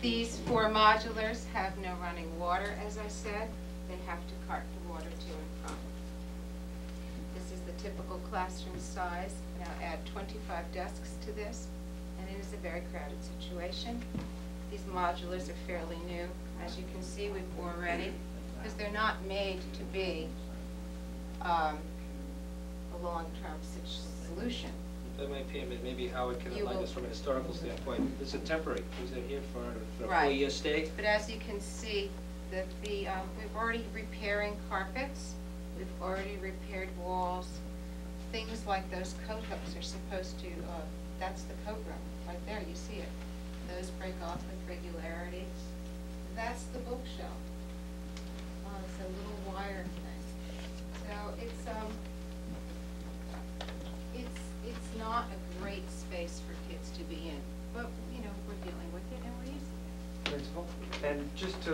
These 4 modulars have no running water, as I said. They have to cart the water to and from. This is the typical classroom size. Now add 25 desks to this, and it is a very crowded situation. These modulars are fairly new. As you can see, we've already, because they're not made to be a long-term solution. That might be, maybe Howard can enlighten us from a historical standpoint. This is temporary. These are here for a full-year stay. But as you can see, we've already repairing carpets. We've already repaired walls. Things like those coat hooks are supposed to, that's the coat room, right there, you see it. Those break off with regularity. That's the bookshelf. It's a little wire thing. So it's not a great space for kids to be in, but we're dealing with it and we're using it. Principal, and just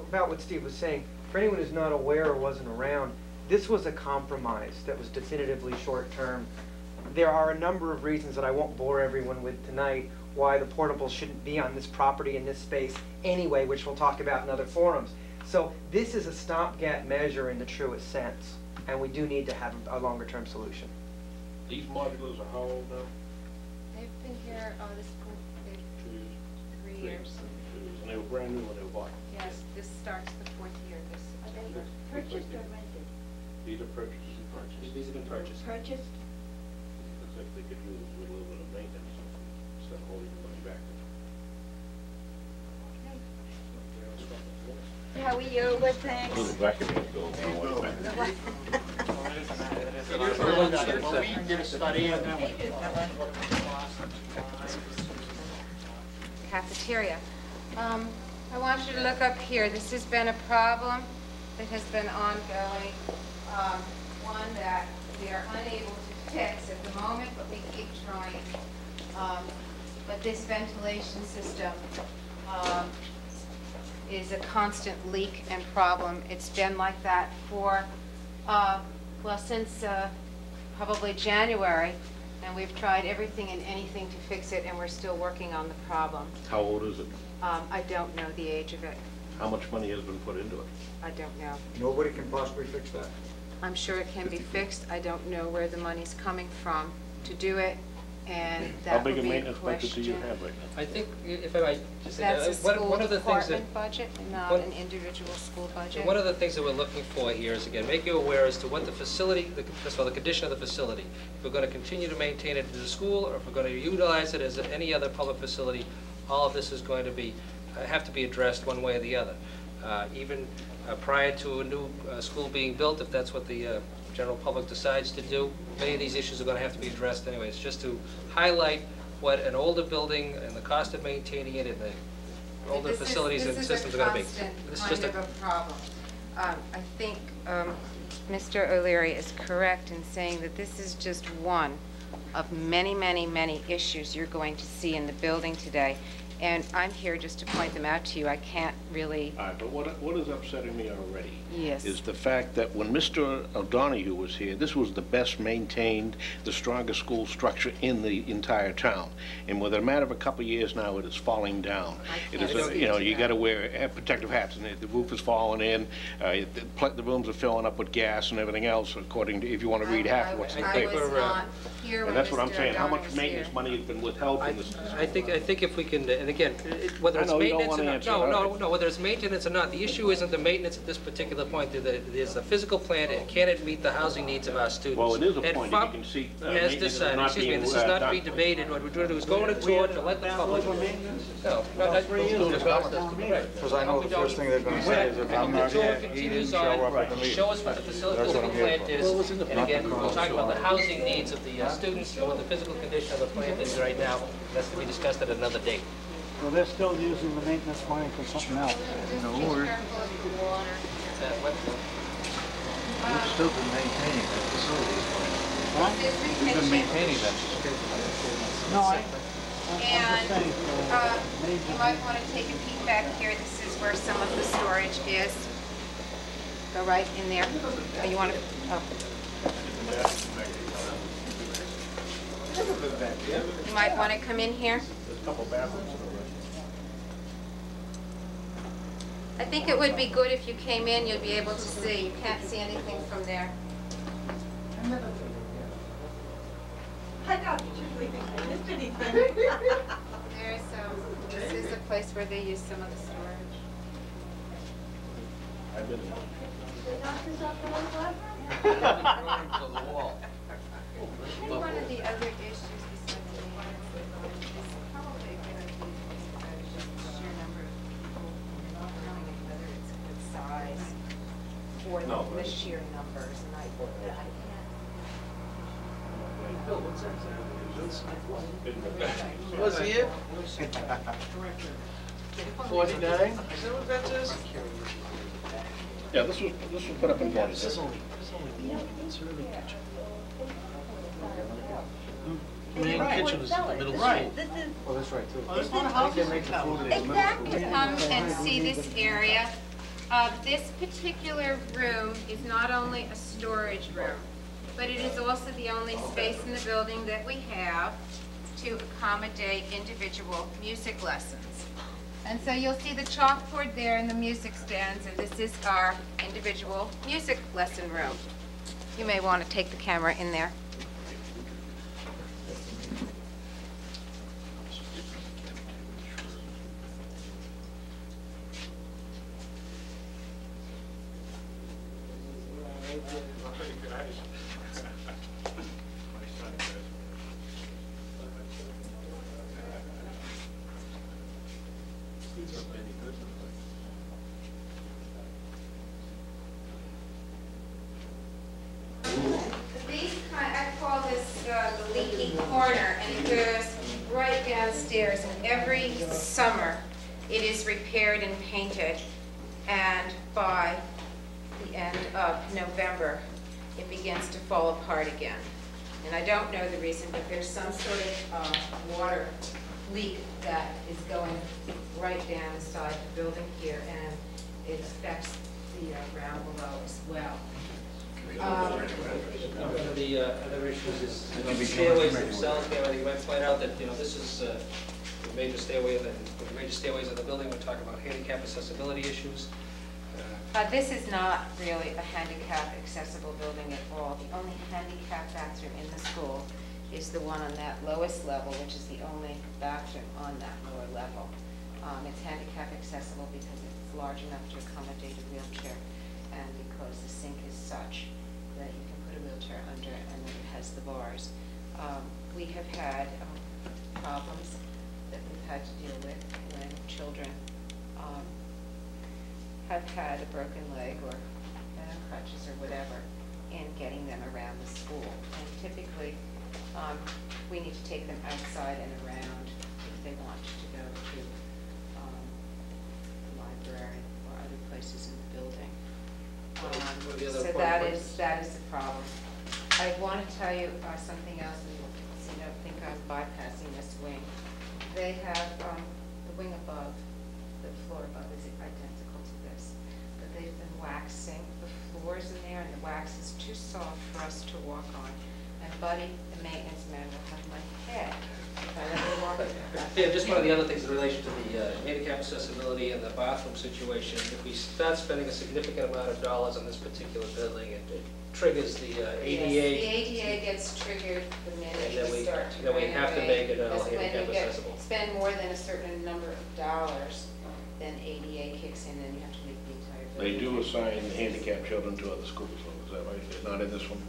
about what Steve was saying, for anyone who's not aware or wasn't around, this was a compromise that was definitively short-term. There are a number of reasons that I won't bore everyone with tonight why the portables shouldn't be on this property in this space anyway, which we'll talk about in other forums. So this is a stopgap measure in the truest sense, and we do need to have a longer-term solution. These modulars are how old now? They've been here, 3 years. And they were brand new when they were bought? Yes, this starts the 4th year. Are they purchased or rented? These are purchases. These have been purchased. Purchased? Looks like they could use with a little bit of maintenance instead of holding the money back. How are you? Good, thanks. The vacuum can go all the way back. We did a study and then Cafeteria. I want you to look up here. This has been a problem that has been ongoing, one that we are unable to fix at the moment, but we keep trying. But this ventilation system is a constant leak and problem. It's been like that for, well, since probably January, and we've tried everything and anything to fix it, and we're still working on the problem. How old is it? I don't know the age of it. How much money has been put into it? I don't know. Nobody can possibly fix that. I'm sure it can be fixed. I don't know where the money's coming from to do it, and that would be a question. How big a maintenance budget do you have right now? I think, if I might just say, That's a school one of the things that department budget, not an individual school budget. one of the things that we're looking for here is, again, make you aware as to what the facility, first of all, the condition of the facility. If we're going to continue to maintain it as a school, or if we're going to utilize it as any other public facility, all of this is going to be have to be addressed one way or the other. Even prior to a new school being built, if that's what the general public decides to do, many of these issues are going to have to be addressed anyway. It's just to highlight what an older building and the cost of maintaining it and the older facilities and systems are going to be. This is kind of a problem. I think Mr. O'Leary is correct in saying that this is just one of many, many, many issues you're going to see in the building today. And I'm here just to point them out to you. I can't really... All right, but what is upsetting me already Yes. is the fact that when Mr. O'Donoghue was here, this was the best maintained, the strongest school structure in the entire town. And within a matter of a couple of years now, it is falling down. It is, you got to wear protective hats, and the roof is falling in. The rooms are filling up with gas and everything else, according to, if you want to read half of what's in the paper. I was not here when And that's what I'm Mr. saying. How O'Donnell much was maintenance here. money has been withheld from this? I think if we can, and again, whether it's I know you don't maintenance or wanna not, answer, no, whether it's maintenance or not, the issue isn't the maintenance at this particular point. There's a physical plan, and can it meet the housing needs of our students? Well, it is a And point FU.M.P that you can see has maintenance is decided, not excuse me, being this is not to be done. debated. What we're going to do is go on a tour to let the public. No, not 3 years ago. Because I know the first thing they're going to say is if I'm not here, he didn't show up at the meeting. Show us what the facility plant is, and again, we'll talk about the housing needs of the students and what the physical condition of the plant is right now. That's to be discussed at another date. Well, they're still using the maintenance money for something else. We've still been maintaining that facility. Huh? We've been maintaining that facility. No, I'm And just saying, you might want to take a peek back here. This is where some of the storage is. Go right in there. Oh, you want to? Oh. You might want to come in here. There's a couple bathrooms in the room. I think it would be good if you came in, you'd be able to see. You can't see anything from there. I got you leaving. I missed anything. There's, this is a place where they use some of the storage. I've been They knocked this off the wall? I think one of the other issues besides the maintenance is probably going to be just the sheer number of people, not knowing whether it's a good size or the sheer numbers. And I can't. Was he it? 49? Is that what that is? Yeah, this was put up in 47. Main kitchen is in the middle Right. school. This is, Oh, that's right, too. Oh, there's not a house in the town. exactly. Come and see this area. This particular room is not only a storage room, but it is also the only space in the building that we have to accommodate individual music lessons. And so you'll see the chalkboard there and the music stands, and this is our individual music lesson room. You may want to take the camera in there. I call this the leaky corner, and it goes right downstairs. And every summer, it is repaired and painted, and by the end of November, it begins to fall apart again. And I don't know the reason, but there's some sort of water leak that is going right down inside the building here, and it affects the ground below as well. One of the other issues is, the stairways themselves, Gavin, you might point out that, this is the major stairways of the building. We're talking about handicap accessibility issues. This is not really a handicap accessible building at all. The only handicap bathroom in the school is the one on that lowest level, which is the only bathroom on that lower level. It's handicap accessible because it's large enough to accommodate a wheelchair, and because the sink is such that you can put a wheelchair under and then it has the bars. We have had problems that we've had to deal with when children have had a broken leg or been on crutches or whatever in getting them around the school. And typically, we need to take them outside and around if they want to go to the library or other places in the building. So that is the problem. I want to tell you something else, and so you don't think I'm bypassing this wing. They have the wing above, the floor above is identical to this, but they've been waxing the floors in there, and the wax is too soft for us to walk on. And Buddy, the maintenance man, will have my head if I ever walk in there. Yeah, just one of the other things in relation to the handicap accessibility and the bathroom situation. If we start spending a significant amount of dollars on this particular building, it triggers the ADA. Yes, the ADA gets triggered the minute we start to then we have to make it Because when handicap you accessible. spend more than a certain number of dollars, then ADA kicks in, and you have to make the entire They building. do assign handicapped children to other schools, though, is that right? It's not in this one?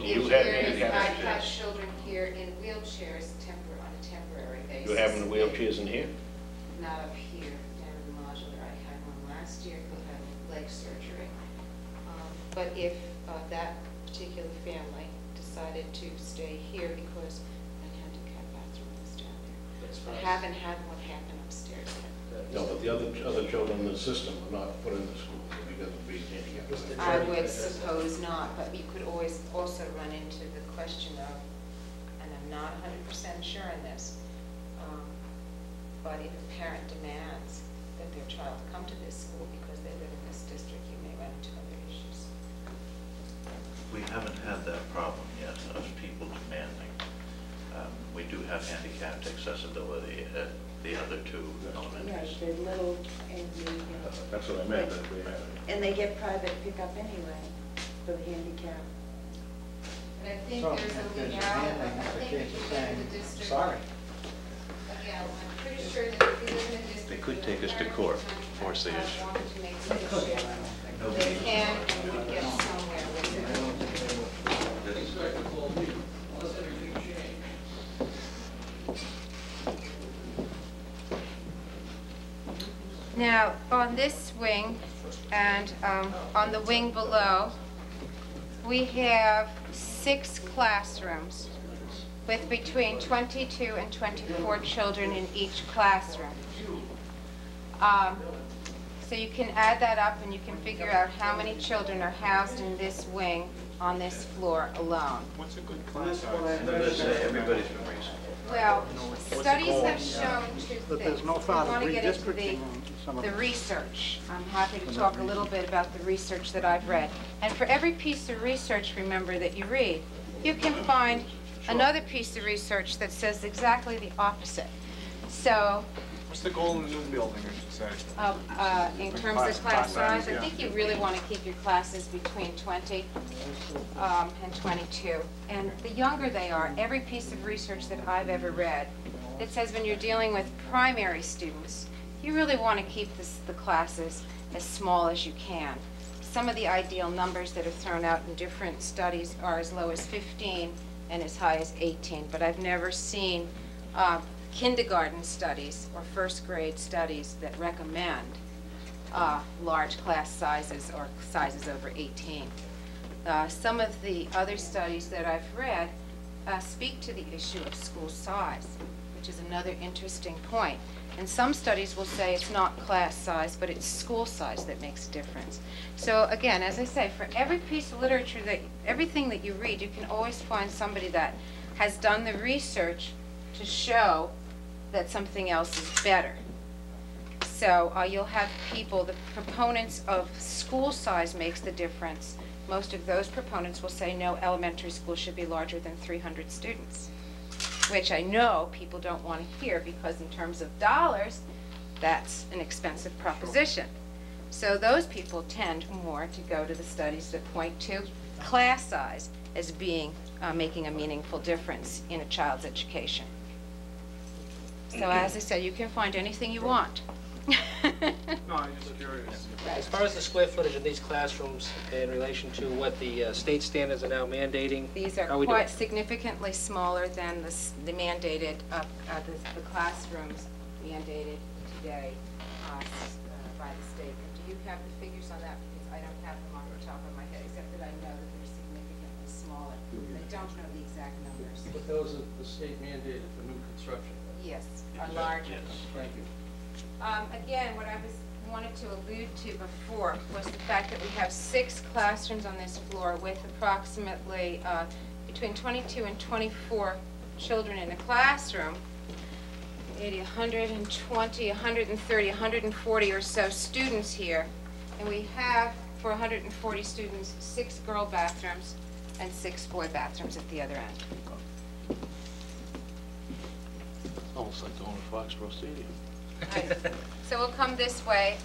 You have handicapped I've had access. children here in wheelchairs on a temporary basis. You have the wheelchairs in here? Not up here, down in the modular. I had one last year who had leg surgery. But if that particular family decided to stay here because the handicap bathroom was down there, I haven't had one happen upstairs yet. No, but the other children in the system are not put in the school because of being handicapped. I would suppose not, but you could always also run into the question of, and I'm not 100% sure on this, but if a parent demands that their child come to this school because they live in this district, you may run into other issues. We haven't had that problem yet, of people demanding. We do have handicapped accessibility at the other two elementaries. Yeah, they're little and That's what I meant. and they get private pickup anyway for the handicap. But I think So, there's if a there's a legality, van, then I the think kids if are you live in saying, the district. sorry. Again, I'm pretty sure that if you live in a district. They could with take a us to parent court, who's force the not issue. wanting to make the issue, they can and would get somewhere with it. Now, on this wing and on the wing below, we have 6 classrooms with between 22 and 24 children in each classroom. So you can add that up and you can figure out how many children are housed in this wing on this floor alone. What's a good class size? Everybody's been raised. Well, studies have shown 2 things. But there's no We thought of want to get into redistricting on some of the them. research. I'm happy to talk a little bit about the research that I've read. And for every piece of research, remember, that you read, you can find another piece of research that says exactly the opposite. So, What's the goal in the new building, I should say? in terms of class size, I think you really want to keep your classes between 20 and 22. And the younger they are, every piece of research that I've ever read, it says when you're dealing with primary students, you really want to keep the classes as small as you can. Some of the ideal numbers that are thrown out in different studies are as low as 15 and as high as 18, but I've never seen kindergarten studies or first grade studies that recommend large class sizes or sizes over 18. Some of the other studies that I've read speak to the issue of school size, which is another interesting point. And some studies will say it's not class size, but it's school size that makes a difference. So again, as I say, for every piece of literature, everything that you read, you can always find somebody that has done the research to show that something else is better. So you'll have people, the proponents of school size makes the difference. Most of those proponents will say no, elementary school should be larger than 300 students, which I know people don't want to hear because in terms of dollars, that's an expensive proposition. So those people tend more to go to the studies that point to class size as being making a meaningful difference in a child's education. So as I said, you can find anything you want. No, I'm just curious. As far as the square footage of these classrooms in relation to what the state standards are now mandating, These are how we doing? quite significantly smaller than the mandated, the classrooms mandated today by the state. And do you have the figures on that? Because I don't have them off the top of my head, except that I know that they're significantly smaller. I don't know the exact numbers. But those are the state mandated for new construction. Yes, are larger. Yes. Thank you. Again, what I wanted to allude to before was the fact that we have 6 classrooms on this floor with approximately between 22 and 24 children in a classroom, maybe 120, 130, 140 or so students here. And we have, for 140 students, 6 girl bathrooms and 6 boy bathrooms at the other end. Almost like going to Foxborough Stadium. Right. So we'll come this way.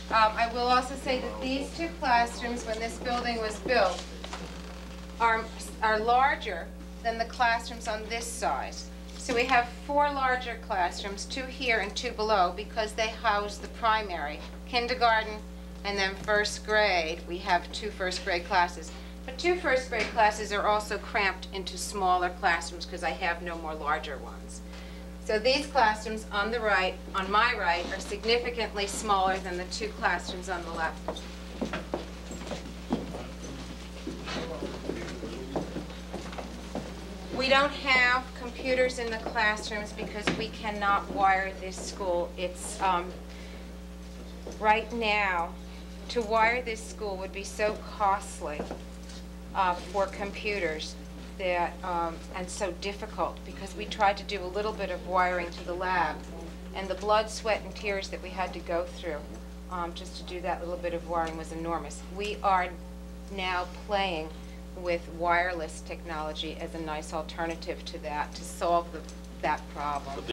I will also say that these 2 classrooms, when this building was built, are larger than the classrooms on this side. So we have 4 larger classrooms, 2 here and 2 below, because they house the primary, kindergarten, and then first grade. We have 2 first grade classes. But 2 first grade classes are also cramped into smaller classrooms because I have no more larger ones. So these classrooms on the right, on my right, are significantly smaller than the 2 classrooms on the left. We don't have computers in the classrooms because we cannot wire this school. It's, right now, to wire this school would be so costly for computers that, and so difficult, because we tried to do a little bit of wiring to the lab, and the blood, sweat, and tears that we had to go through just to do that little bit of wiring was enormous. We are now playing with wireless technology as a nice alternative to that, to solve that problem.